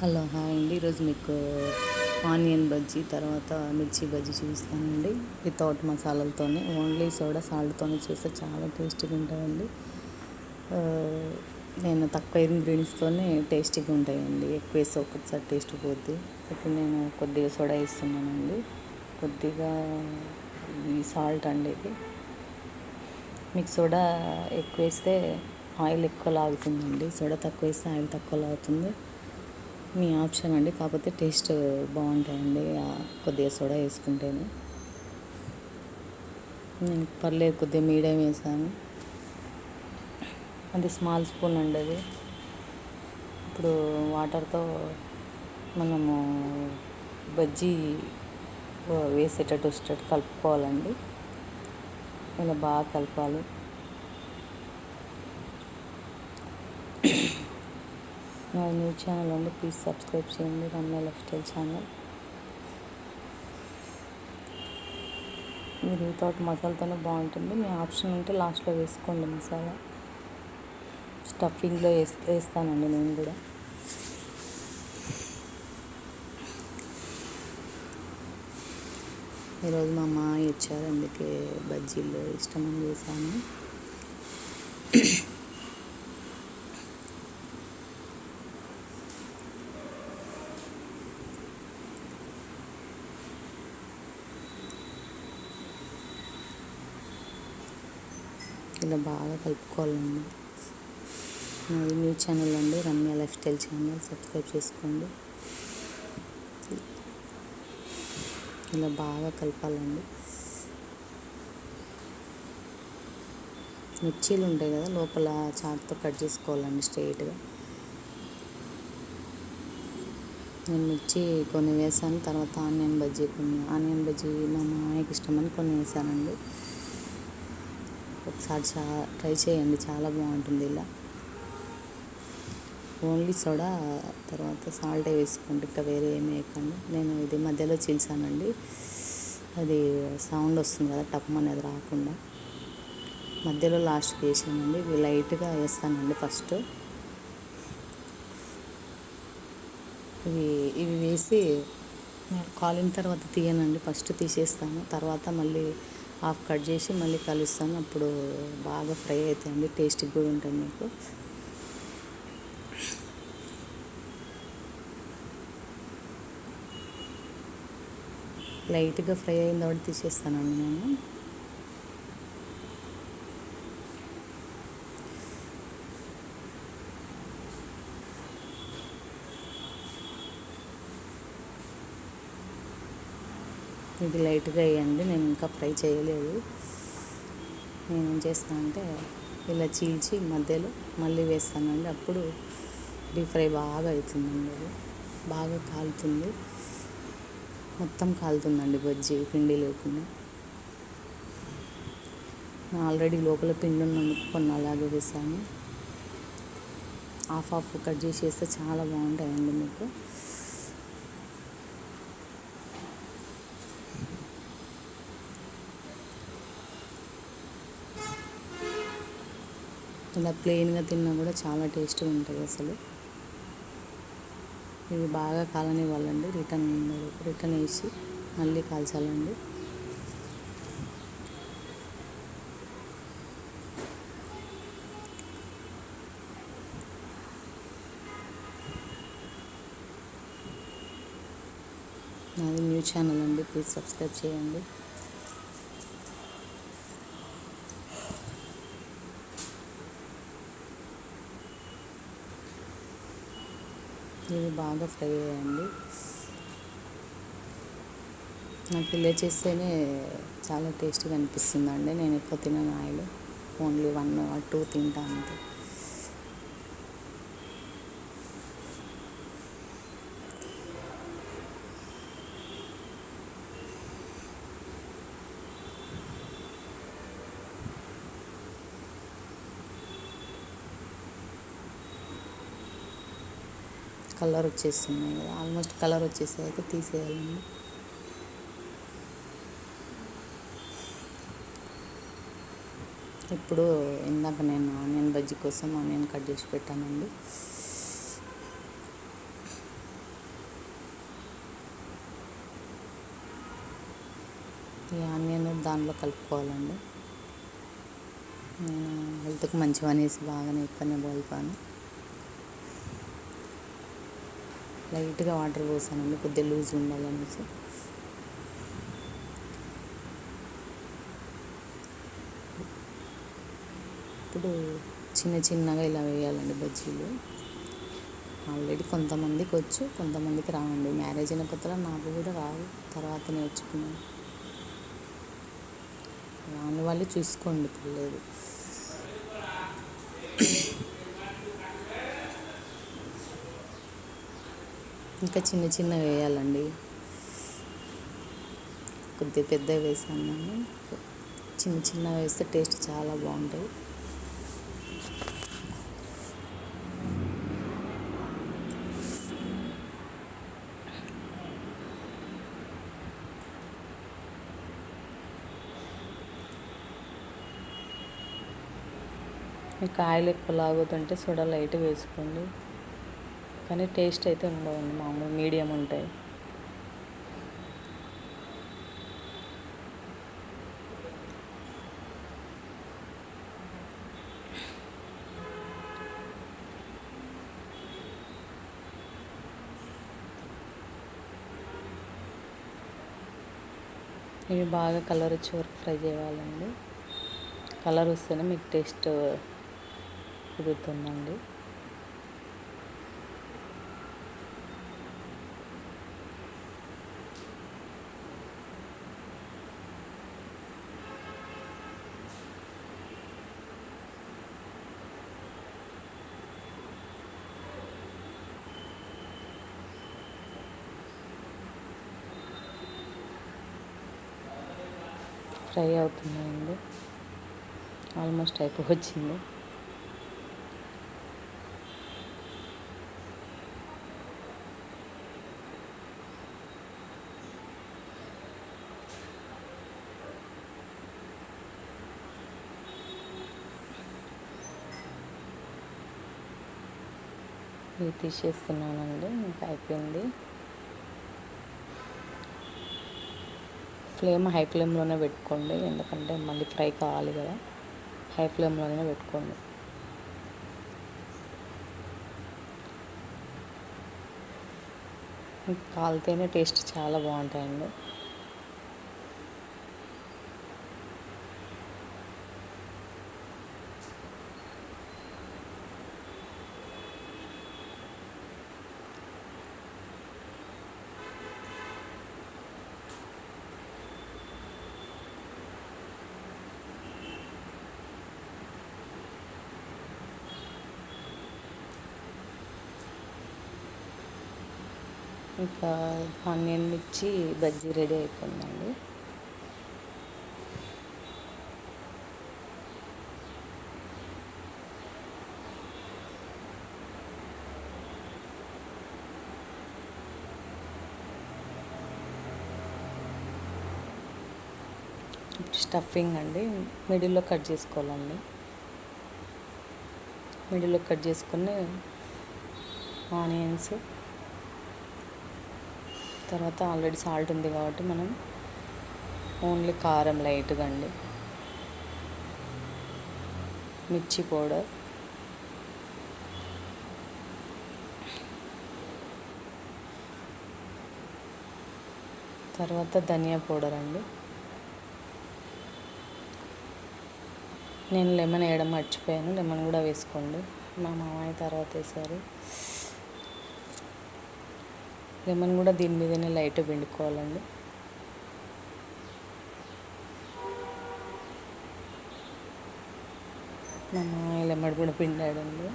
Hello hi అండి. ఈరోజు మీకు ఆనియన్ బజ్జీ తర్వాత మిర్చి బజ్జీ చూపిస్తానండి. వితౌట్ మసాలాలతోనే ఓన్లీ సోడా సాల్ట్తోనే చేస్తే చాలా టేస్టీగా ఉంటాయండి. నేను తక్కువ ఇంగ్రీడియంట్స్తోనే టేస్టీగా ఉంటాయండి. ఎక్కువ వేస్తే ఒక్కొక్కసారి టేస్ట్ పోద్ది. ఇప్పుడు నేను కొద్దిగా సోడా వేస్తున్నానండి, కొద్దిగా ఇది సాల్ట్ అండి. ఇది మీకు సోడా ఎక్కువ వేస్తే ఆయిల్ ఎక్కువ లాగుతుందండి, సోడా తక్కువ వేస్తే ఆయిల్ తక్కువ లాగుతుంది. మీ ఆప్షన్ అండి, కాకపోతే టేస్ట్ బాగుంటాయండి కొద్దిగా సోడా వేసుకుంటేనే. నేను పర్లేదు కొద్దిగా మీడియం వేసాను, అది స్మాల్ స్పూన్ అండి. అది ఇప్పుడు వాటర్తో మనము బజ్జీ వేసేటట్టు కలుపుకోవాలండి. ఇలా బాగా కలపాలి. నా న్యూ ఛానల్ అండి, ప్లీజ్ సబ్స్క్రైబ్ చేయండి, రమ్య లైఫ్ స్టైల్ ఛానల్. మీరు వితౌట్ మసాలాతోనే బాగుంటుంది. మీ ఆప్షన్ ఉంటే లాస్ట్లో వేసుకోండి మసాలా. స్టఫింగ్లో వేస్తానండి నేను కూడా. ఈరోజు మా మామయ్య ఇచ్చారు, అందుకే బజ్జీలు ఇష్టమని చేశాను. ఇలా బాగా కలుపుకోవాలండి. నాది న్యూ ఛానల్ అండి, Ramya life style channel, subscribe చేసుకోండి. ఇలా బాగా కలపాలండి. మిర్చీలు ఉంటాయి కదా, లోపల చాకుతో కట్ చేసుకోవాలండి స్ట్రైట్గా. నేను మిర్చి కొన్ని వేసాను, తర్వాత ఆనియన్ బజ్జీ మా మామయ్యకి ఇష్టమని కొన్ని వేసానండి. ఒకసారి ట్రై చేయండి, చాలా బాగుంటుంది. ఇలా ఓన్లీ సోడా తర్వాత సాల్ట్ వేసుకోండి, ఇంకా వేరే ఏమి వేయకండి. నేను ఇది మధ్యలో చీల్చానండి, అది సౌండ్ వస్తుంది కదా టప్ అనేది రాకుండా. మధ్యలో లాస్ట్కి వేసానండి. ఇవి లైట్గా వేస్తానండి ఫస్ట్. ఇవి వేసి కాలిన తర్వాత తీయనండి, ఫస్ట్ తీసేస్తాను, తర్వాత మళ్ళీ హాఫ్ కట్ చేసి మళ్ళీ కలుస్తాను. అప్పుడు బాగా ఫ్రై అవుతాయండి, టేస్ట్గా కూడా ఉంటుంది మీకు. లైట్గా ఫ్రై అయిన తర్వాత తీసేస్తానండి నేను. ఇది లైట్గా వేయండి, నేను ఇంకా ఫ్రై చేయలేదు. నేనేం చేస్తాను అంటే ఇలా చీల్చి మధ్యలో మళ్ళీ వేస్తానండి, అప్పుడు డీప్ ఫ్రై బాగా అవుతుందండి. అది బాగా కాలుతుంది, మొత్తం కాలుతుందండి బజ్జీ, పిండి లేకుండా. ఆల్రెడీ లోపల పిండి ఉన్నందుకు కొన్ని అలాగే వేసాను. హాఫ్ కట్ చేసి వేస్తే చాలా బాగుంటాయండి మీకు. ఇలా ప్లెయిన్గా తిన్నా కూడా చాలా టేస్ట్గా ఉంటాయి అసలు. ఇవి బాగా కాలనివ్వాలండి, రిటర్న్ వేసి మళ్ళీ కాల్చాలండి. నాది న్యూ ఛానల్ అండి, ప్లీజ్ సబ్స్క్రైబ్ చేయండి. ఇవి బాగా ఫ్రై అయ్యండి. నాకు ఇలా చేస్తేనే చాలా టేస్ట్గా అనిపిస్తుందండి. నేను ఎక్కువ తినను ఆయిల్, ఓన్లీ 1 or 2 తింటాను అంతే. కలర్ వచ్చేస్తున్నాయి కదా, ఆల్మోస్ట్ కలర్ వచ్చేసాక తీసేయాలండి. ఇప్పుడు ఇందాక నేను ఆనియన్ బజ్జీ కోసం ఆనియన్ కట్ చేసి పెట్టానండి. ఈ ఆనియన్ దానిలో కలుపుకోవాలండి. నేను హెల్త్కి మంచివి అనేసి బాగానే ఎక్కువనే పోల్పాను. లైట్గా వాటర్ పోసానండి, కొద్దిగా లూజ్ ఉండాలనేసి. ఇప్పుడు చిన్న చిన్నగా ఇలా వేయాలండి బజ్జీలు. ఆల్రెడీ కొంతమందికి వచ్చు, కొంతమందికి రావండి. మ్యారేజ్ అయిన కొత్తలో నాకు కూడా రావు, తర్వాత నేర్చుకున్నాను. రాని వాళ్ళు చూసుకోండి, పర్లేదు. ఇంకా చిన్న చిన్న వేయాలండి, కొద్దిగా పెద్ద వేసాను. చిన్న చిన్న వేస్తే టేస్ట్ చాలా బాగుంటుంది. మీకు ఆయిల్ ఎక్కువ లాగుతుంటే సోడా లైట్ వేసుకోండి, కానీ టేస్ట్ అయితే ఉండవండి, మామూలు మీడియం ఉంటాయి. ఇవి బాగా కలర్ వచ్చే వరకు ఫ్రై చేయాలండి. కలర్ వస్తేనే మీకు టేస్ట్ కుదురుతుందండి. ఫ్రై అవుతున్నాయండి, ఆల్మోస్ట్ అయిపోవచ్చింది. ఇవి తీసేస్తున్నానండి, ఇంకా అయిపోయింది. ఫ్లేమ్ హై ఫ్లేమ్లోనే పెట్టుకోండి, ఎందుకంటే మళ్ళీ ఫ్రై కావాలి కదా. హై ఫ్లేమ్లోనే పెట్టుకోండి. కాలితేనే టేస్ట్ చాలా బాగుంటాయండి. ఇంకా ఆనియన్ మిర్చి బజ్జీ రెడీ అయిపోయిందండి. స్టఫింగ్ అండి, మిడిల్లో కట్ చేసుకోవాలండి. మిడిల్లో కట్ చేసుకుని ఆనియన్స్, తర్వాత ఆల్రెడీ సాల్ట్ ఉంది కాబట్టి మనం ఓన్లీ కారం లైట్గా అండి, మిర్చి పౌడర్, తర్వాత ధనియా పౌడర్ అండి. నేను లెమన్ వేయడం మర్చిపోయాను, లెమన్ కూడా వేసుకోండి. మా మామయ్య తర్వాత వేసారు. లెమన్ కూడా దీని మీదనే లైట్ పిండుకోవాలండి. మా మామయ్య లెమన్ కూడా పిండాడండి.